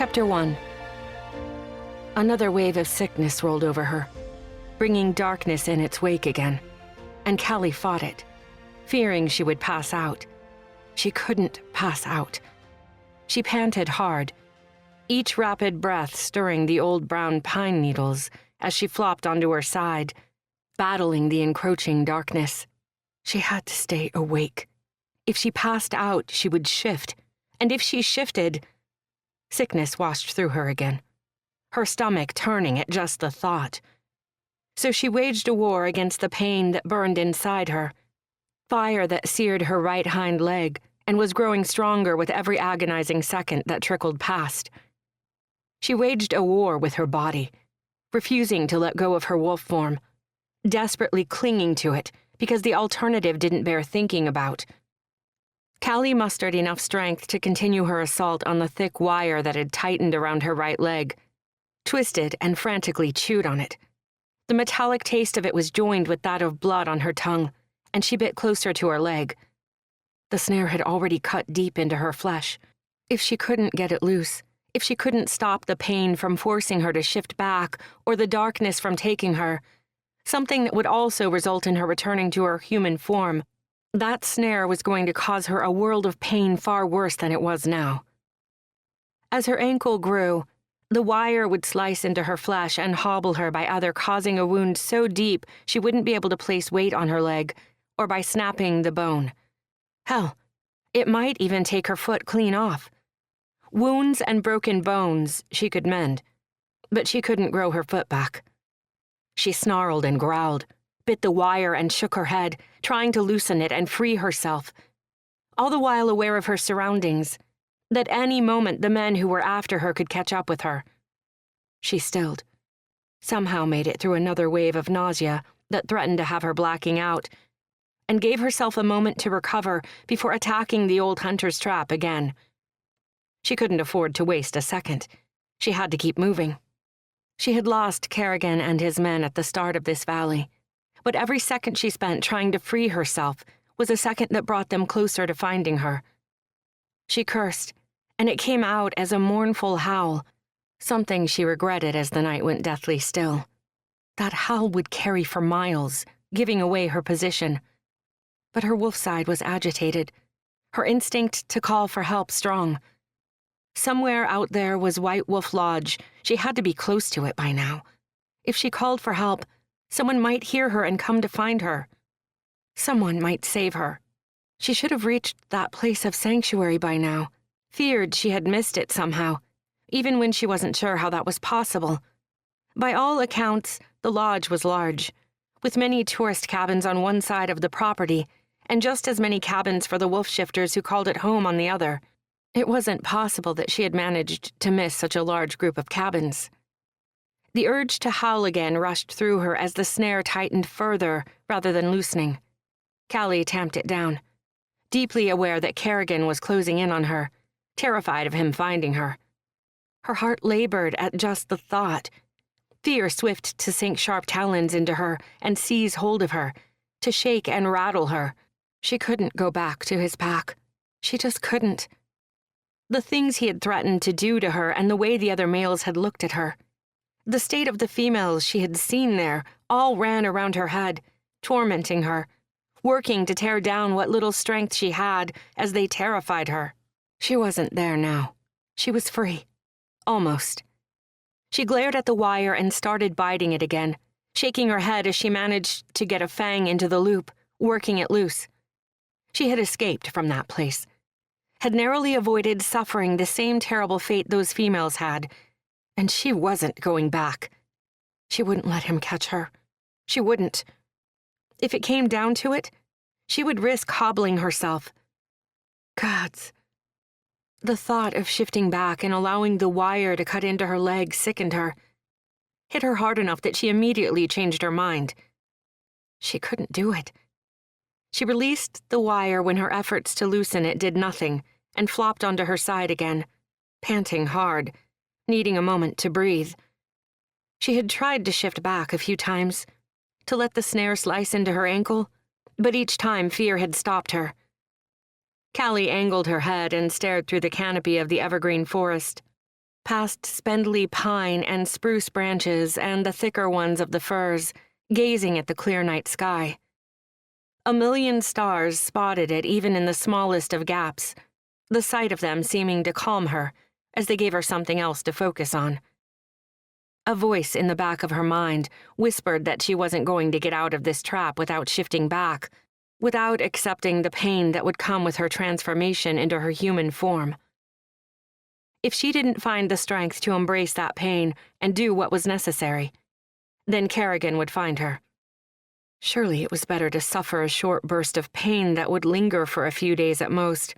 Chapter 1. Another wave of sickness rolled over her, bringing darkness in its wake again, and Callie fought it, fearing she would pass out. She couldn't pass out. She panted hard, each rapid breath stirring the old brown pine needles as she flopped onto her side, battling the encroaching darkness. She had to stay awake. If she passed out, she would shift, and if she shifted, sickness washed through her again, her stomach turning at just the thought. So she waged a war against the pain that burned inside her, fire that seared her right hind leg and was growing stronger with every agonizing second that trickled past. She waged a war with her body, refusing to let go of her wolf form, desperately clinging to it because the alternative didn't bear thinking about. Callie mustered enough strength to continue her assault on the thick wire that had tightened around her right leg, twisted and frantically chewed on it. The metallic taste of it was joined with that of blood on her tongue, and she bit closer to her leg. The snare had already cut deep into her flesh. If she couldn't get it loose, if she couldn't stop the pain from forcing her to shift back or the darkness from taking her, something that would also result in her returning to her human form, that snare was going to cause her a world of pain far worse than it was now. As her ankle grew, the wire would slice into her flesh and hobble her by either causing a wound so deep she wouldn't be able to place weight on her leg, or by snapping the bone. Hell, it might even take her foot clean off. Wounds and broken bones she could mend, but she couldn't grow her foot back. She snarled and growled, bit the wire and shook her head, trying to loosen it and free herself, all the while aware of her surroundings, that any moment the men who were after her could catch up with her. She stilled, somehow made it through another wave of nausea that threatened to have her blacking out, and gave herself a moment to recover before attacking the old hunter's trap again. She couldn't afford to waste a second. She had to keep moving. She had lost Kerrigan and his men at the start of this valley, but every second she spent trying to free herself was a second that brought them closer to finding her. She cursed, and it came out as a mournful howl, something she regretted as the night went deathly still. That howl would carry for miles, giving away her position. But her wolf side was agitated, her instinct to call for help strong. Somewhere out there was White Wolf Lodge. She had to be close to it by now. If she called for help, someone might hear her and come to find her. Someone might save her. She should have reached that place of sanctuary by now, feared she had missed it somehow, even when she wasn't sure how that was possible. By all accounts, the lodge was large, with many tourist cabins on one side of the property, and just as many cabins for the wolf shifters who called it home on the other. It wasn't possible that she had managed to miss such a large group of cabins. The urge to howl again rushed through her as the snare tightened further rather than loosening. Callie tamped it down, deeply aware that Kerrigan was closing in on her, terrified of him finding her. Her heart labored at just the thought, fear swift to sink sharp talons into her and seize hold of her, to shake and rattle her. She couldn't go back to his pack. She just couldn't. The things he had threatened to do to her and the way the other males had looked at her. The state of the females she had seen there all ran around her head, tormenting her, working to tear down what little strength she had as they terrified her. She wasn't there now. She was free. Almost. She glared at the wire and started biting it again, shaking her head as she managed to get a fang into the loop, working it loose. She had escaped from that place, had narrowly avoided suffering the same terrible fate those females had, and she wasn't going back. She wouldn't let him catch her. She wouldn't. If it came down to it, she would risk hobbling herself. Gods. The thought of shifting back and allowing the wire to cut into her leg sickened her, hit her hard enough that she immediately changed her mind. She couldn't do it. She released the wire when her efforts to loosen it did nothing and flopped onto her side again, panting hard, needing a moment to breathe. She had tried to shift back a few times, to let the snare slice into her ankle, but each time fear had stopped her. Callie angled her head and stared through the canopy of the evergreen forest. past spindly pine and spruce branches and the thicker ones of the firs, gazing at the clear night sky. A million stars spotted it even in the smallest of gaps, the sight of them seeming to calm her as they gave her something else to focus on. A voice in the back of her mind whispered that she wasn't going to get out of this trap without shifting back, without accepting the pain that would come with her transformation into her human form. If she didn't find the strength to embrace that pain and do what was necessary, then Kerrigan would find her. Surely it was better to suffer a short burst of pain that would linger for a few days at most,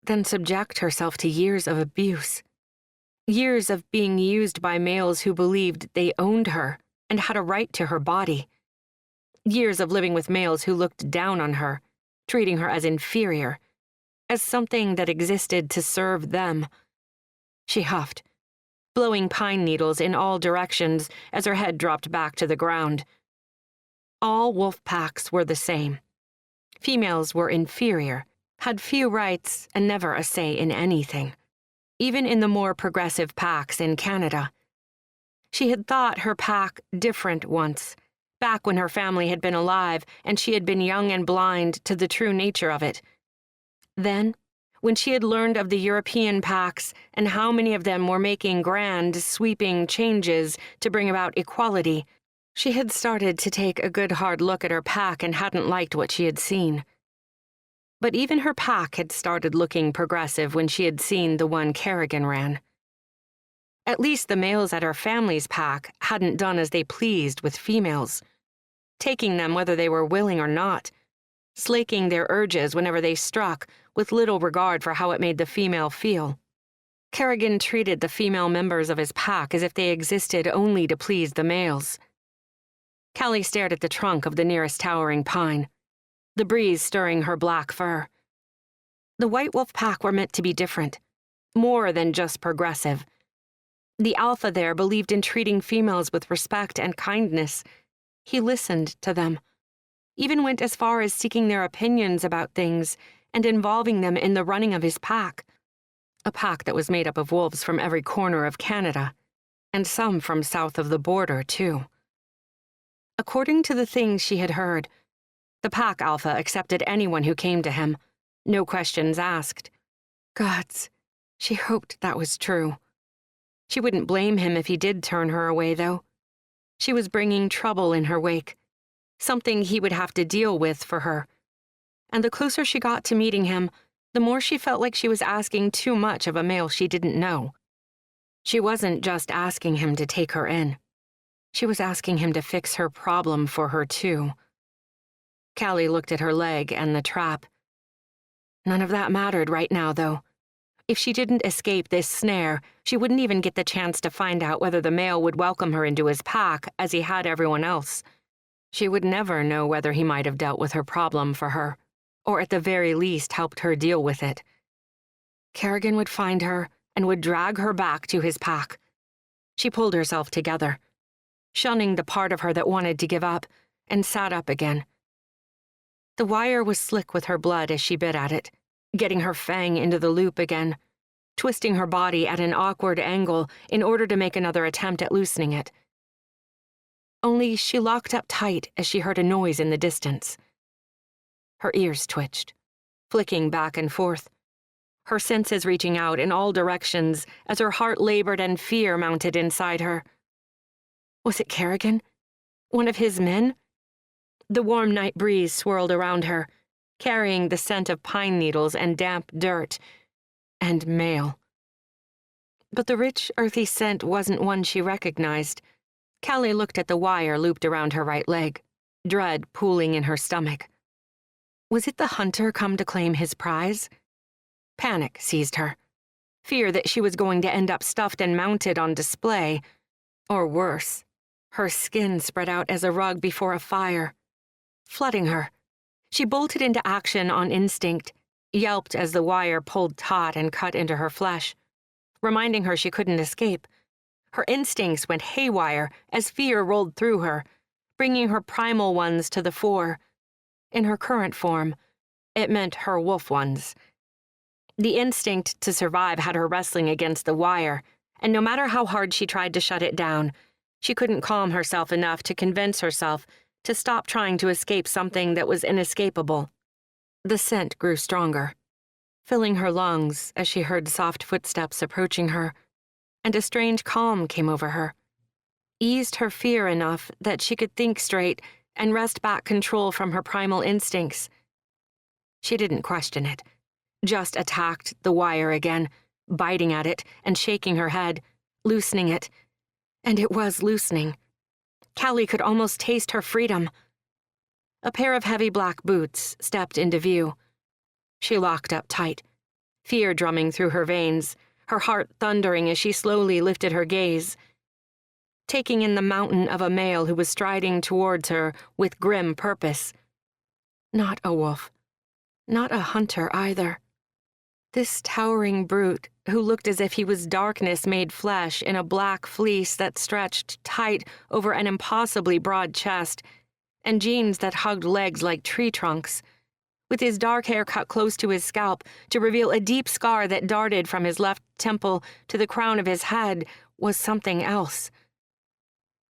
than subject herself to years of abuse. Years of being used by males who believed they owned her and had a right to her body. Years of living with males who looked down on her, treating her as inferior, as something that existed to serve them. She huffed, blowing pine needles in all directions as her head dropped back to the ground. All wolf packs were the same. Females were inferior, had few rights, and never a say in anything, even in the more progressive packs in Canada. She had thought her pack different once, back when her family had been alive and she had been young and blind to the true nature of it. Then, when she had learned of the European packs and how many of them were making grand, sweeping changes to bring about equality, she had started to take a good hard look at her pack and hadn't liked what she had seen. But even her pack had started looking progressive when she had seen the one Kerrigan ran. At least the males at her family's pack hadn't done as they pleased with females, taking them whether they were willing or not, slaking their urges whenever they struck with little regard for how it made the female feel. Kerrigan treated the female members of his pack as if they existed only to please the males. Callie stared at the trunk of the nearest towering pine, the breeze stirring her black fur. The White Wolf pack were meant to be different, more than just progressive. The alpha there believed in treating females with respect and kindness. He listened to them, even went as far as seeking their opinions about things and involving them in the running of his pack, a pack that was made up of wolves from every corner of Canada, and some from south of the border, too. According to the things she had heard, the pack alpha accepted anyone who came to him, no questions asked. Gods, she hoped that was true. She wouldn't blame him if he did turn her away, though. She was bringing trouble in her wake, something he would have to deal with for her. And the closer she got to meeting him, the more she felt like she was asking too much of a male she didn't know. She wasn't just asking him to take her in. She was asking him to fix her problem for her, too. Callie looked at her leg and the trap. None of that mattered right now, though. If she didn't escape this snare, she wouldn't even get the chance to find out whether the male would welcome her into his pack as he had everyone else. She would never know whether he might have dealt with her problem for her, or at the very least helped her deal with it. Kerrigan would find her and would drag her back to his pack. She pulled herself together, shunning the part of her that wanted to give up, and sat up again. The wire was slick with her blood as she bit at it, getting her fang into the loop again, twisting her body at an awkward angle in order to make another attempt at loosening it. Only she locked up tight as she heard a noise in the distance. Her ears twitched, flicking back and forth, her senses reaching out in all directions as her heart labored and fear mounted inside her. Was it Kerrigan? One of his men? The warm night breeze swirled around her, carrying the scent of pine needles and damp dirt, and mail. But the rich, earthy scent wasn't one she recognized. Callie looked at the wire looped around her right leg, dread pooling in her stomach. Was it the hunter come to claim his prize? Panic seized her, fear that she was going to end up stuffed and mounted on display, or worse, her skin spread out as a rug before a fire, flooding her. She bolted into action on instinct, yelped as the wire pulled taut and cut into her flesh, reminding her she couldn't escape. Her instincts went haywire as fear rolled through her, bringing her primal ones to the fore. In her current form, it meant her wolf ones. The instinct to survive had her wrestling against the wire, and no matter how hard she tried to shut it down, she couldn't calm herself enough to convince herself to stop trying to escape something that was inescapable. The scent grew stronger, filling her lungs as she heard soft footsteps approaching her, and a strange calm came over her, eased her fear enough that she could think straight and wrest back control from her primal instincts. She didn't question it, just attacked the wire again, biting at it and shaking her head, loosening it. And it was loosening. Callie could almost taste her freedom. A pair of heavy black boots stepped into view. She locked up tight, fear drumming through her veins, her heart thundering as she slowly lifted her gaze, taking in the mountain of a male who was striding towards her with grim purpose. Not a wolf. Not a hunter either. This towering brute who looked as if he was darkness made flesh in a black fleece that stretched tight over an impossibly broad chest, and jeans that hugged legs like tree trunks, with his dark hair cut close to his scalp to reveal a deep scar that darted from his left temple to the crown of his head, was something else.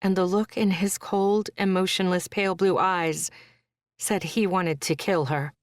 And the look in his cold, emotionless pale blue eyes said he wanted to kill her.